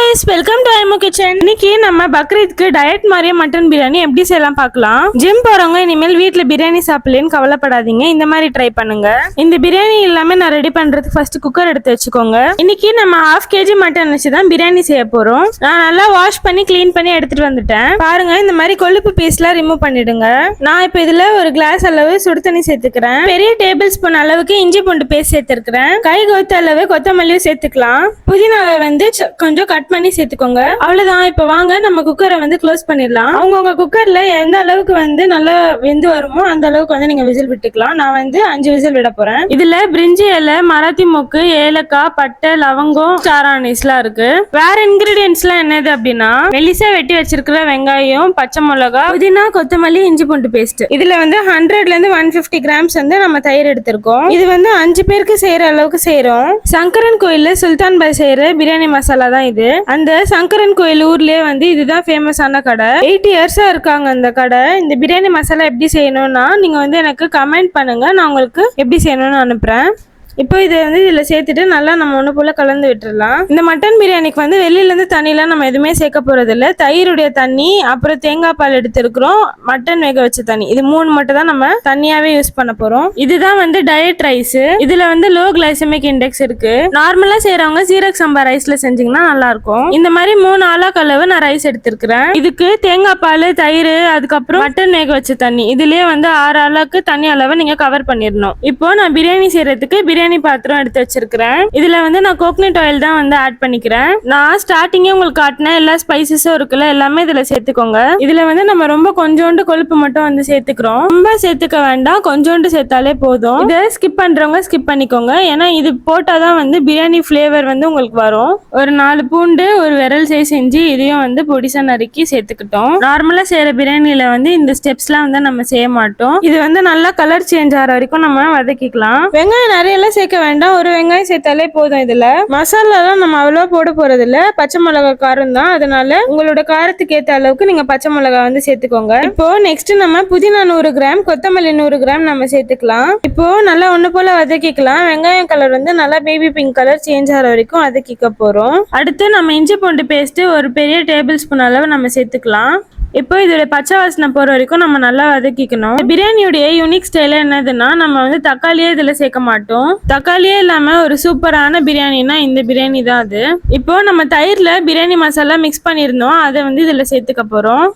guys, welcome to IMO Kitchen. இன்னைக்கு நம்ம பக்ரீத்க்கு diet மாதிரியே மட்டன் பிரியாணி எப்படி செய்யலாம் பார்க்கலாம். ஜிம் போறவங்க இனிமேல் வீட்ல பிரியாணி சாப்பிடலன்னு கவலைப்படாதீங்க. இந்த மாதிரி ட்ரை பண்ணுங்க. இந்த பிரியாணி எல்லாமே நான் ரெடி பண்றதுக்கு ஃபர்ஸ்ட் குக்கர் எடுத்து வச்சுக்கோங்க. இன்னைக்கு நம்ம 1/2 kg மட்டன் வச்சு தான் பிரியாணி செய்ய போறோம். நான் நல்லா வாஷ் பண்ணி க்ளீன் பண்ணி எடுத்துட்டு வந்துட்டேன். பாருங்க, இந்த மாதிரி கொழுப்பு பீஸ்லாம் ரிமூவ் பண்ணிடுங்க. நான் இப்போ இதுல ஒரு கிளாஸ் அளவு சுடு தண்ணி சேர்த்துக்கிறேன். பெரிய டேபிள் ஸ்பூன் அளவுக்கு இஞ்சி பூண்டு பேஸ்ட் சேர்த்துக்கிறேன். கை கொத்த அளவு கொத்தமல்லியும் சேர்த்துக்கலாம். புதினாவை வந்து கொஞ்சம் கட் பண்ணி சேர்த்துக்கோங்க. அவ்வளவுதான். இப்ப வாங்க நம்ம குக்கரை வந்து க்ளோஸ் பண்ணிடலாம். அவங்கவுங்க குக்கர்ல எந்த அளவுக்கு வந்து நல்லா வெந்து வருமோ அந்த அளவுக்கு வந்து நீங்க விசில் விட்டுக்கலாம். நான் வந்து 5 விசில் விட போறேன். இதுல பிரிஞ்சி இலை, மராத்தி மொக்கு, ஏலக்காய், பட்டை, லவங்கம், ஸ்டார் அனீஸ் எல்லாம் இருக்கு. வேற இன்கிரீடியன்ஸ் எல்லாம் என்னது அப்படின்னா மெலிசா வெட்டி வச்சிருக்கிற வெங்காயம், பச்சை மிளகா, புதினா, கொத்தமல்லி, இஞ்சி பூண்டு பேஸ்ட். இதுல வந்து 100ல இருந்து 150 கிராம்ஸ் வந்து நம்ம தயிர் எடுத்திருக்கோம். இது வந்து 5 பேருக்கு செய்யற அளவுக்கு செய்யறோம். சங்கரன் கோயில்ல சுல்தான் பாய் செய்யற பிரியாணி மசாலா தான் இது. அந்த சங்கரன் கோயில் ஊர்லயே வந்து இதுதான் ஃபேமஸான கடை. 80 இயர்ஸா இருக்காங்க அந்த கடை. இந்த பிரியாணி மசாலா எப்படி செய்யணும்னா நீங்க வந்து எனக்கு கமெண்ட் பண்ணுங்க, நான் உங்களுக்கு எப்படி செய்யணும்னு அனுப்புறேன். இப்போ இதை வந்து இதில் சேர்த்துட்டு நல்லா நம்ம ஒன்று போல் கலந்து விட்டுடலாம். இந்த மட்டன் பிரியாணிக்கு வந்து வெளியிலேருந்து தண்ணிலாம் நம்ம எதுவுமே சேர்க்க போகிறது இல்லை. தயிருடைய தண்ணி, அப்புறம் தேங்காய் பால் எடுத்துருக்குறோம், மட்டன் வேக வச்ச தண்ணி, இது 3 மட்டும் தான் நம்ம தண்ணியாகவே யூஸ் பண்ண போகிறோம். இதுதான் வந்து டயட் ரைஸ். இதில் வந்து லோ கிளைசமிக் இண்டெக்ஸ் இருக்கு. நார்மலாக செய்கிறவங்க சீரக் சம்பா ரைஸில் செஞ்சிங்கன்னா நல்லாயிருக்கும். இந்த மாதிரி 3 ஆளாக்கு அளவு நான் ரைஸ் எடுத்துருக்கிறேன். இதுக்கு தேங்காய் பால், தயிர், அதுக்கப்புறம் மட்டன் வேக வச்ச தண்ணி, இதுலேயே வந்து 6 ஆளாக்கு தண்ணி அளவை நீங்கள் கவர் பண்ணிடணும். இப்போ நான் பிரியாணி செய்கிறதுக்கு பிரியாணி பாத்திரம் எடுத்து வச்சிருக்கிறேன். இதுல வந்து நான் கோகனட் ஆயில் தான் வந்து ஆட் பண்ணிக்கிறேன். நான் ஸ்டார்டிங்கே உங்களுக்கு காட்டின எல்லா ஸ்பைசஸும் இருக்குல்ல, எல்லாமே இதுல சேர்த்துக்கோங்க. இதுல வந்து நம்ம ரொம்ப கொஞ்சோண்டு கொழுப்பு மட்டும் வந்து சேர்த்துக்கிறோம். ரொம்ப சேர்த்துக்க வேண்டாம், கொஞ்சோண்டு சேர்த்தாலே போதும். இதை ஸ்கிப் பண்றவங்க ஸ்கிப் பண்ணிக்கோங்க. ஏன்னா இது போட்டாதான் வந்து பிரியாணி ஃபிளேவர் வந்து உங்களுக்கு வரும். ஒரு 4 பூண்டு, ஒரு விரல் சைஸ் செஞ்சு இதையும் வந்து பொடிசா நறுக்கி சேர்த்துக்கிட்டோம். நார்மலா செய்யற பிரியாணில வந்து இந்த ஸ்டெப்ஸ்லாம் வந்து நம்ம செய்ய மாட்டோம். இது வந்து நல்லா கலர் சேஞ்ச் ஆகிற வரைக்கும் நம்ம வதக்கிக்கலாம். வெங்காயம் நிறைய சேர்க்க வேண்டாம், ஒரு வெங்காயம் சேர்த்தாலே போதும். இதுல மசாலாலாம் நம்ம அவ்வளவா போட போறது இல்ல. பச்சை மிளகா காரம் தான், அதனால உங்களோட காரத்துக்கு ஏத்த அளவுக்கு நீங்க பச்சை மிளகா வந்து சேர்த்துக்கோங்க. இப்போ நெக்ஸ்ட் நம்ம புதினா 100 கிராம், கொத்தமல்லி 100 கிராம் நம்ம சேர்த்துக்கலாம். இப்போ நல்லா ஒண்ணு போல வதக்கிக்கலாம். வெங்காயம் கலர் வந்து நல்லா பேபி பிங்க் கலர் சேஞ்ச் ஆகிற வரைக்கும் வதக்கிக்க போறோம். அடுத்து நம்ம இஞ்சி பூண்டு பேஸ்ட் ஒரு பெரிய டேபிள் ஸ்பூன் அளவு நம்ம சேர்த்துக்கலாம். இப்போ இதோட பச்சை வாசனை போற வரைக்கும் நம்ம நல்லா வதக்கிக்கணும். பிரியாணியுடைய யூனிக் ஸ்டைல என்னதுன்னா நம்ம வந்து தக்காளியே இதுல சேர்க்க மாட்டோம். தக்காளியே இல்லாம ஒரு சூப்பரான பிரியாணினா இந்த பிரியாணி தான் அது. இப்போ நம்ம தயிர்ல பிரியாணி மசாலா மிக்ஸ் பண்ணியிருந்தோம், அதை வந்து இதுல சேர்த்துக்க போறோம்.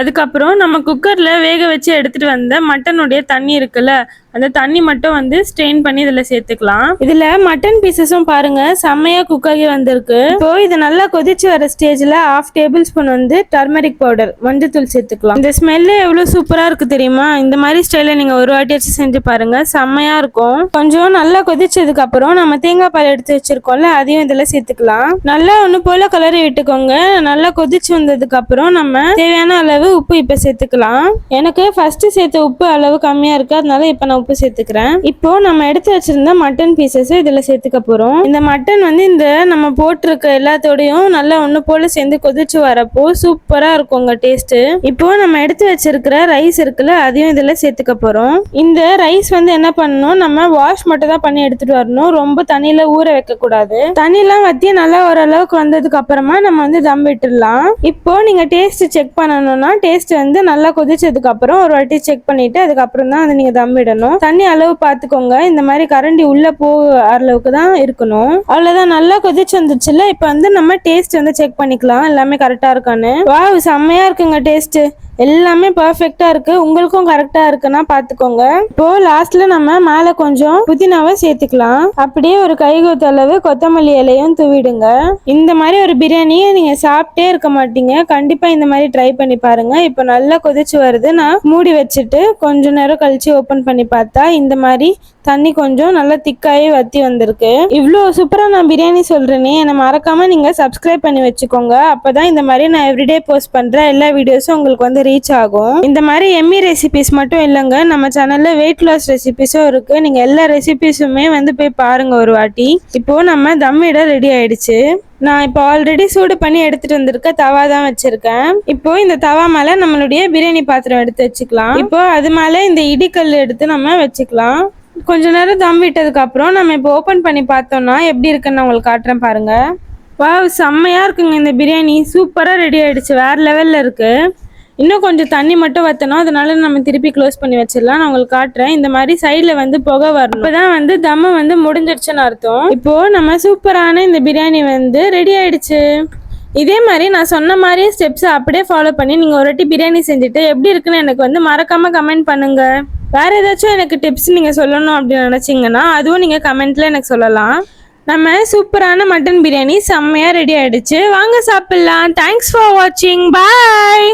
அதுக்கப்புறம் நம்ம குக்கர்ல வேக வச்சு எடுத்துட்டு வந்த மட்டனுடைய தண்ணி இருக்குல்ல, அந்த தண்ணி மட்டும் வந்து ஸ்ட்ரெயின் பண்ணி இதுல சேர்த்துக்கலாம். இதுல மட்டன் பீசஸும் பாருங்க செம்மையா குக் ஆகி வந்திருக்கு. இப்போ இது நல்லா கொதிச்சு வர ஸ்டேஜ்ல 1/2 டேபிள் ஸ்பூன் வந்து டர்மரிக் பவுடர், மஞ்சத்தூள் சேர்த்துக்கலாம். இந்த ஸ்மெல்லே எவ்வளவு சூப்பரா இருக்கு தெரியுமா? இந்த மாதிரி ஸ்டைல நீங்க ஒரு வாட்டி வச்சு செஞ்சு பாருங்க, செம்மையா இருக்கும். கொஞ்சம் நல்லா கொதிச்சதுக்கு அப்புறம் நம்ம தேங்காய் பால் எடுத்து வச்சிருக்கோம்ல, அதையும் இதுல சேர்த்துக்கலாம். நல்லா ஒண்ணு போல கலரி விட்டுக்கோங்க. நல்லா கொதிச்சு வந்ததுக்கு அப்புறம் நம்ம தேவையான அளவு உப்பு இப்ப சேர்த்துக்கலாம். எனக்கு ஃபர்ஸ்ட் சேர்த்த உப்பு அளவு கம்மியா இருக்கு, அதனால இப்ப நான் உப்பு சேர்த்துக்கிறேன். இப்போ நம்ம எடுத்து வச்சிருந்த மட்டன் பீசஸ் இதுல சேர்த்துக்க போறோம். இந்த மட்டன் வந்து இந்த நம்ம போட்டிருக்க எல்லாத்தோடையும் நல்லா ஒண்ணு போல சேர்ந்து கொதிச்சு வரப்போ சூப்பரா இருக்குங்க டேஸ்ட். இப்போ நம்ம எடுத்து வச்சிருக்கிற ரைஸ் இருக்குல்ல, அதையும் இதுல சேர்த்துக்க போறோம். இந்த ரைஸ் வந்து என்ன பண்ணணும், நம்ம வாஷ் மட்டும் தான் பண்ணி எடுத்துட்டு வரணும். ரொம்ப தண்ணியில ஊற வைக்க கூடாது. தண்ணிலாம் வத்தி நல்லா ஓரளவுக்கு வந்ததுக்கு அப்புறமா நம்ம வந்து தம் விட்டுடலாம். இப்போ நீங்க டேஸ்ட் செக் பண்ணணும்னா டேஸ்ட் வந்து நல்லா கொதிச்சதுக்கு அப்புறம் ஒரு வாட்டி செக் பண்ணிட்டு அதுக்கப்புறம் தான் வந்து நீங்க தம் விடணும். தண்ணி அளவு பாத்துக்கோங்க. இந்த மாதிரி கரண்டி உள்ள போகிற அளவுக்கு தான் இருக்கணும். அவ்வளவுதான். நல்லா கொதிச்சு வந்துச்சுல, இப்ப வந்து நம்ம டேஸ்ட் வந்து செக் பண்ணிக்கலாம் எல்லாமே கரெக்டா இருக்கான்னு. வாவ், செம்மையா இருக்குங்க டேஸ்ட். எல்லாமே பர்ஃபெக்டா இருக்கு. உங்களுக்கும் கரெக்டா இருக்குன்னா பாத்துக்கோங்க. இப்போ லாஸ்ட்ல நம்ம மேல கொஞ்சம் புதினாவை சேர்த்துக்கலாம். அப்படியே ஒரு கைகொத்த அளவு கொத்தமல்லி இலையும் தூவிடுங்க. இந்த மாதிரி ஒரு பிரியாணியை நீங்க சாப்பிட்டே இருக்க மாட்டீங்க. கண்டிப்பா இந்த மாதிரி ட்ரை பண்ணி பாருங்க. இப்போ நல்லா கொதிச்சு வருது. நான் மூடி வச்சுட்டு கொஞ்ச நேரம் கழிச்சு ஓபன் பண்ணி பார்த்தா இந்த மாதிரி தண்ணி கொஞ்சம் நல்லா திக்காயே வத்தி வந்திருக்கு. இவ்வளோ சூப்பரா நான் பிரியாணி சொல்றேனே, என்னை மறக்காம நீங்க சப்ஸ்கிரைப் பண்ணி வச்சுக்கோங்க. அப்பதான் இந்த மாதிரி நான் எவ்ரிடே போஸ்ட் பண்ற எல்லா வீடியோஸும் உங்களுக்கு வந்து ரீச் ஆகும். இந்த மாதிரி எம்மி ரெசிபிஸ் மட்டும் இல்லைங்க, நம்ம சேனல்ல வெயிட் லாஸ் ரெசிபிஸும் இருக்கு. நீங்க எல்லா ரெசிபிஸுமே வந்து போய் பாருங்க ஒரு வாட்டி. இப்போ நம்ம தம்மிட ரெடி ஆயிடுச்சு. நான் இப்போ ஆல்ரெடி சூடு பண்ணி எடுத்துட்டு வந்திருக்க தவா தான் வச்சிருக்கேன். இப்போ இந்த தவா மேல நம்மளுடைய பிரியாணி பாத்திரம் எடுத்து வச்சுக்கலாம். இப்போ அது மேல இந்த இடிக்கல் எடுத்து நம்ம வச்சுக்கலாம். கொஞ்ச நேரம் தம் விட்டதுக்கு அப்புறம் நம்ம இப்போ ஓபன் பண்ணி பார்த்தோம்னா எப்படி இருக்குன்னு நான் உங்களுக்கு காட்டுறேன் பாருங்க. வாவ், செம்மையா இருக்குங்க இந்த பிரியாணி. சூப்பராக ரெடி ஆயிடுச்சு, வேற லெவல்ல இருக்கு. இன்னும் கொஞ்சம் தண்ணி மட்டும் வற்றணும், அதனால நம்ம திருப்பி க்ளோஸ் பண்ணி வச்சிடலாம். நான் உங்களுக்கு காட்டுறேன். இந்த மாதிரி சைடில் வந்து புகை வரணும், இப்போதான் வந்து தம்மு வந்து முடிஞ்சிருச்சுன்னு அர்த்தம். இப்போ நம்ம சூப்பரான இந்த பிரியாணி வந்து ரெடி ஆயிடுச்சு. இதே மாதிரி நான் சொன்ன மாதிரி ஸ்டெப்ஸை அப்படியே ஃபாலோ பண்ணி நீங்கள் ஒரு வாட்டி பிரியாணி செஞ்சுட்டு எப்படி இருக்குன்னு எனக்கு வந்து மறக்காம கமெண்ட் பண்ணுங்க. வேற ஏதாச்சும் எனக்கு டிப்ஸ் நீங்கள் சொல்லணும் அப்படின்னு நினச்சிங்கன்னா அதுவும் நீங்கள் கமெண்ட்ல எனக்கு சொல்லலாம். நம்ம சூப்பரான மட்டன் பிரியாணி செம்மையாக ரெடி ஆயிடுச்சு. வாங்க சாப்பிட்லாம். தேங்க்ஸ் ஃபார் வாட்சிங். பாய்.